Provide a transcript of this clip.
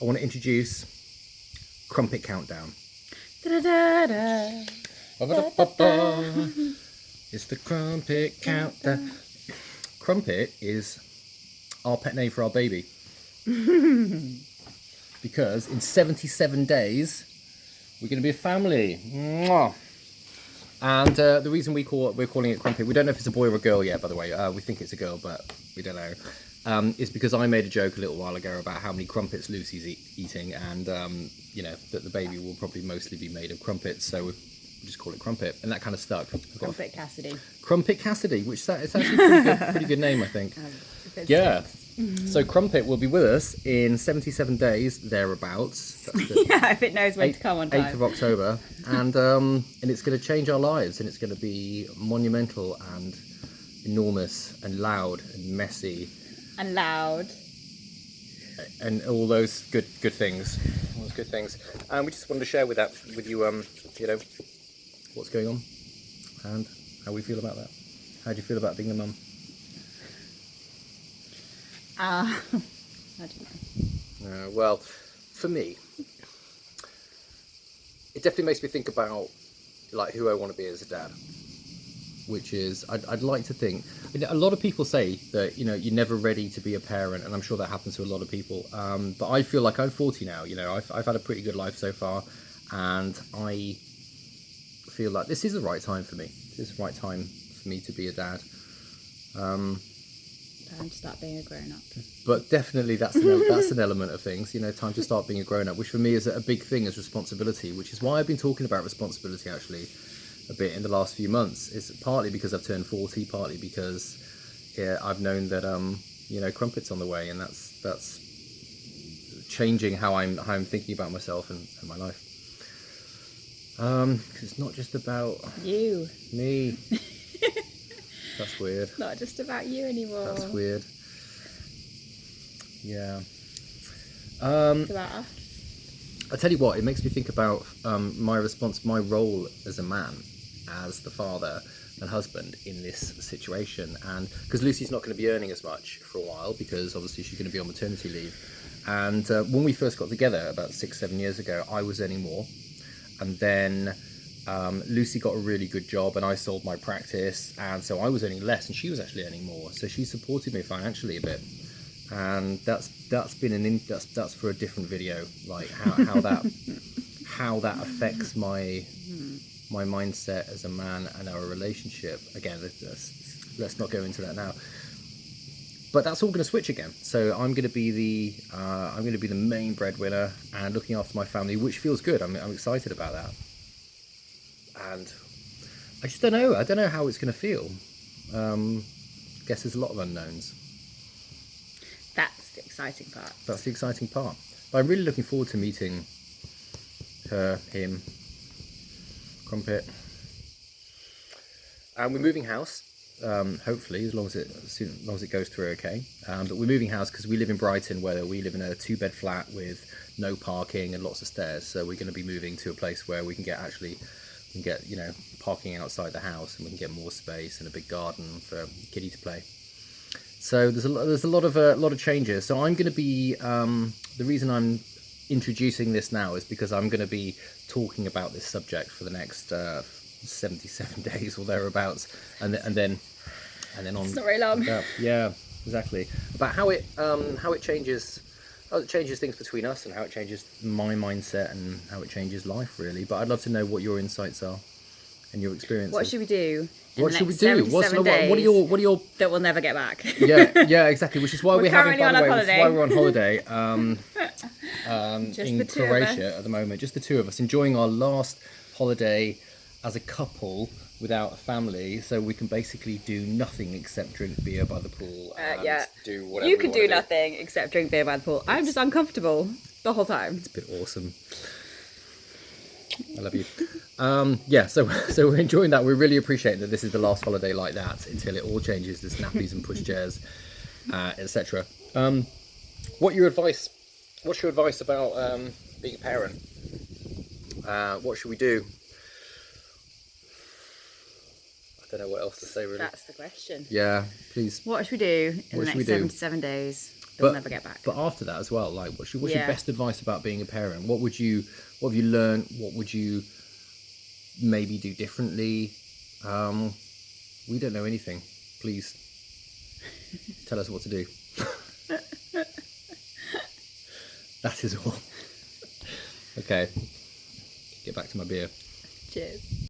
I want to introduce Crumpet Countdown. Da-da-da-da. It's the Crumpet Countdown. Crumpet is our pet name for our baby. Because in 77 days, we're going to be a family. Mwah. And the reason we're calling it Crumpet, we don't know if it's a boy or a girl yet, by the way. We think it's a girl, but we don't know. Is because I made a joke a little while ago about how many crumpets Lucy's eating, and you know that the baby will probably mostly be made of crumpets, so we'll just call it Crumpet, and that kind of stuck. Crumpet Cassidy. Crumpet Cassidy, which it's actually a pretty good name, I think. Yeah. So Crumpet will be with us in 77 days, thereabouts. Yeah, if it knows when to come on time. 8th of October. And it's going to change our lives, and it's going to be monumental and enormous and loud and messy. And loud. And all those good things. All those good things. And we just wanted to share with you, you know, what's going on and how we feel about that. How do you feel about being a mum? I don't know. Well, for me, it definitely makes me think about like who I want to be as a dad. Which is, I'd like to think, I mean, a lot of people say that, you know, you're never ready to be a parent, and I'm sure that happens to a lot of people. But I feel like I'm 40 now, you know, I've had a pretty good life so far, and I feel like this is the right time for me. This is the right time for me to be a dad. Time to start being a grown-up. But definitely that's an element of things, you know, time to start being a grown-up, which for me is a big thing, is responsibility, which is why I've been talking about responsibility actually a bit in the last few months. It's partly because I've turned 40, partly because I've known that you know, Crumpet's on the way, and that's changing how I'm thinking about myself and my life. 'Cause it's not just about you, me. That's weird. It's not just about you anymore. That's weird. Yeah. It's about us. I tell you what, it makes me think about my role as a man, as the father and husband in this situation, and because Lucy's not going to be earning as much for a while, because obviously she's going to be on maternity leave. And when we first got together about 6-7 years ago, I was earning more, and then Lucy got a really good job, and I sold my practice, and so I was earning less, and she was actually earning more. So she supported me financially a bit. And that's been that's for a different video, like how that affects my mindset as a man and our relationship. Again, let's not go into that now. But that's all going to switch again. So I'm going to be the main breadwinner and looking after my family, which feels good. I'm excited about that. And I just don't know. I don't know how it's going to feel. Guess there's a lot of unknowns. That's the exciting part. That's the exciting part. But I'm really looking forward to meeting her, him, Crumpet. And we're moving house, hopefully, as long as it goes through okay. But we're moving house because we live in Brighton, where we live in a 2-bed flat with no parking and lots of stairs. So we're going to be moving to a place where we can get you know, parking outside the house, and we can get more space and a big garden for Kitty to play. So there's a lot of changes. So I'm going to be the reason I'm introducing this now is because I'm going to be talking about this subject for the next 77 days or thereabouts, and then on. It's not very long. Yeah, exactly. About how it changes things between us, and how it changes my mindset, and how it changes life really. But I'd love to know what your insights are and your experiences. What should we do? What are your that we'll never get back? yeah, exactly. Which is why we're having, by the way, which is why we're on holiday in Croatia at the moment. Just the two of us, enjoying our last holiday as a couple without a family. So we can basically do nothing except drink beer by the pool and do whatever. You can do nothing except drink beer by the pool. I'm just uncomfortable the whole time. It's a bit awesome. I love you. So we're enjoying that. We really appreciate that this is the last holiday like that until it all changes. There's nappies and pushchairs, etc. What's your advice about being a parent? What should we do? I don't know what else to say really. That's the question. Yeah, please. What should we do in the next 77 days? you'll never get back. But after that as well, like, what's your Yeah. best advice about being a parent? What have you learned? What would you maybe do differently? We don't know anything. Please tell us what to do. That is all. Okay, get back to my beer. Cheers.